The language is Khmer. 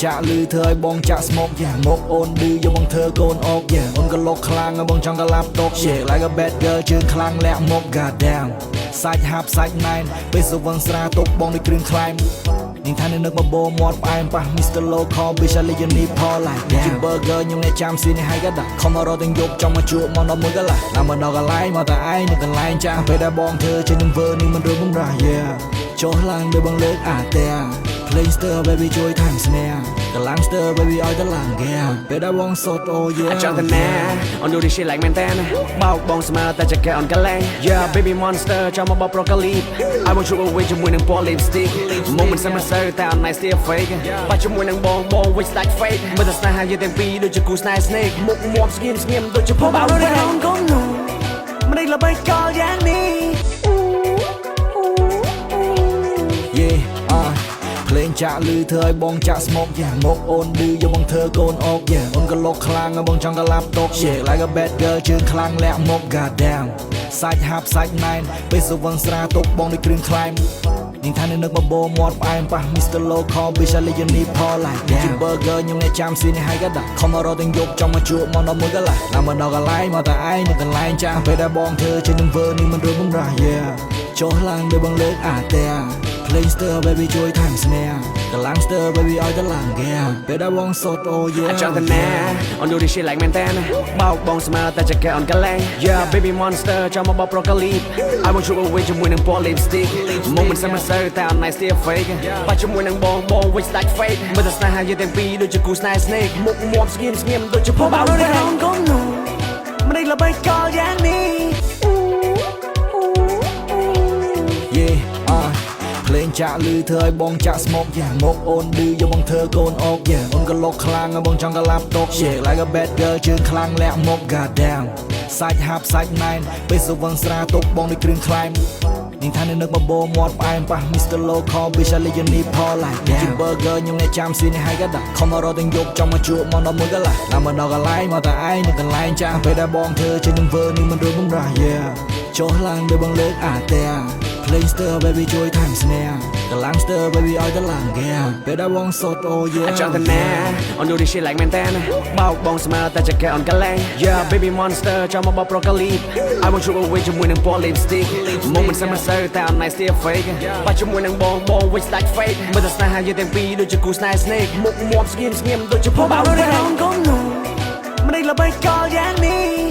ចាក់លឺធ្វើឲ្យបងចាក់ស្មុកមកអូនឌឺយកបងធ្វើកូនអុកអូនក៏លុកខ្លាំងបងចង់ក៏ឡាប់តុក Shake like a bad girl ជើងខ្លាំងលាក់មក God damn សាច់ហាប់សាច់ណែនពេលសវឹងស្រាទុកបងដូចគ្រឿងខ្លែងនាងថានៅនឹកមកបោមាត់ផ្អែមប៉ះ Mr. Local Bitch I let you need Paul like that ជា burger ខ្ញុំអ្នកចាំស៊ីនេះហើយក៏ដាក់ខំមករត់ទាំងយប់ចង់មកជួបមកដល់មួយកន្លះណាមកដល់កន្លែងមកតែឯងនៅកន្លែងចាស់ពេលដែលបងធ្វើជានឹងវើនេះមិនរឿងបំរាស់ Yeah ចុះឡើងដោយបងលើកអាតែ Playing stir baby ជួយថែមស្នេហ៍កន្លង stir baby ឲ្យទៅឡើង Yeah ពេលដែលបងសត Oh yeah ចង់ទៅណា On do this shit like មែនតើបោកបងស្មើតែចកែអនកន្លែង Yeah baby monster ចង់មកបោកប្រូកាលី I want you away ជាមួយនឹងពណ៌ lipstick មុំមិនសើសើតែ I'm nice still fake បាច់ជាមួយនឹងបង wish like fake មើលតែស្នេហាយើងទាំងពីរដូចជាគូស្នេហ៍ snake មុខមាំស្ងៀមដូចជាបោករងកូននោះមិនได้ល្បីកលយ៉ាងនេះ ភ្លេងចាក់លឺធ្វើឲ្យបងចាក់ស្មុកមកអូនឌឺយកបងធ្វើកូនអុកអូនក៏លុកខ្លាំងបងចង់ក៏ឡាប់តុក Shake like a bad girl ជើងខ្លាំងលាក់មក God damn សាច់ហាប់សាច់ណែនពេលសវឹងស្រាទុកបងដូចគ្រឿងខ្លែងនាងថានៅនឹកមកបោមាត់ផ្អែមប៉ះ Mr. Local Bitch I let you need Paul like that ជា burger ខ្ញុំអ្នកចាំស៊ីនេះហើយក៏ដាក់ខំមករត់ទាំងយប់ចង់មកជួបមកដល់មួយកន្លះណាមកដល់កន្លែងមកតែឯងនៅកន្លែងចាស់ពេលដែលបងធ្វើជានឹងវើនេះមិនរឿងបំរាស់ Yeah ចុះឡើងដោយបងលើកអាតែ Playing stir baby ជួយថែមស្នេហ៍កន្លង stir baby ឲ្យទៅឡើង Yeah ពេលដែលបងសត Oh yeah ចង់ទៅណា On do this shit like មែនតើបោកបងស្មើតែចកែអនកន្លែង Yeah baby monster ចង់មកបោកប្រូកាលី I want you away ជាមួយនឹងពណ៌ lipstick មុំមិនសើសើតែ I'm nice still fake បាច់ជាមួយនឹងបង wish like fake មើលតែស្នេហាយើងទាំងពីរដូចជាគូស្នេហ៍ snake មុខមាំស្ងៀមដូចជាបោករងកូននោះមិនได้ល្បីកលយ៉ាងនេះ ភ្លេងចាក់លឺធ្វើឲ្យបងចាក់ស្មុកមកអូនឌឺយកបងធ្វើកូនអុកអូនក៏លុកខ្លាំងបងចង់ក៏ឡាប់តុក Shake like a bad girl ជើងខ្លាំងលាក់មក God damn សាច់ហាប់សាច់ណែនពេលសវឹងស្រាទុកបងដូចគ្រឿងខ្លែងនាងថានៅនឹកមកបោមាត់ផ្អែមប៉ះ Mr. Local Bitch I let you need Paul like that ជា burger ខ្ញុំអ្នកចាំស៊ីនេះហើយក៏ដាក់ខំមករត់ទាំងយប់ចង់មកជួបមកដល់មួយកន្លះណាមកដល់កន្លែងមកតែឯងនៅកន្លែងចាស់ពេលដែលបងធ្វើជានឹងវើនេះមិនរឿងបំរាស់ Yeah ចុះឡើងដោយបងលើកអាតែ Playing stir baby ជួយថែមស្នេហ៍កន្លង stir baby ឲ្យទៅឡើង Yeah ពេលដែលបងសត Oh yeah ចង់ទៅណា On do this shit like មែនតើបោកបងស្មើតែចកែអនកន្លែង Yeah baby monster ចង់មកបោកប្រូកាលី I want you away ជាមួយនឹងពណ៌ lipstick មុំមិនសើតែ I'm nice still fake បាច់ជាមួយនឹងបង wish like fake មើលតែស្នេហាយើងទាំងពីរដូចជាគូស្នេហ៍ snake មុខមាំស្ងៀមដូចជាបោករងកូននោះមិនได้ល្បីកលយ៉ាងនេះ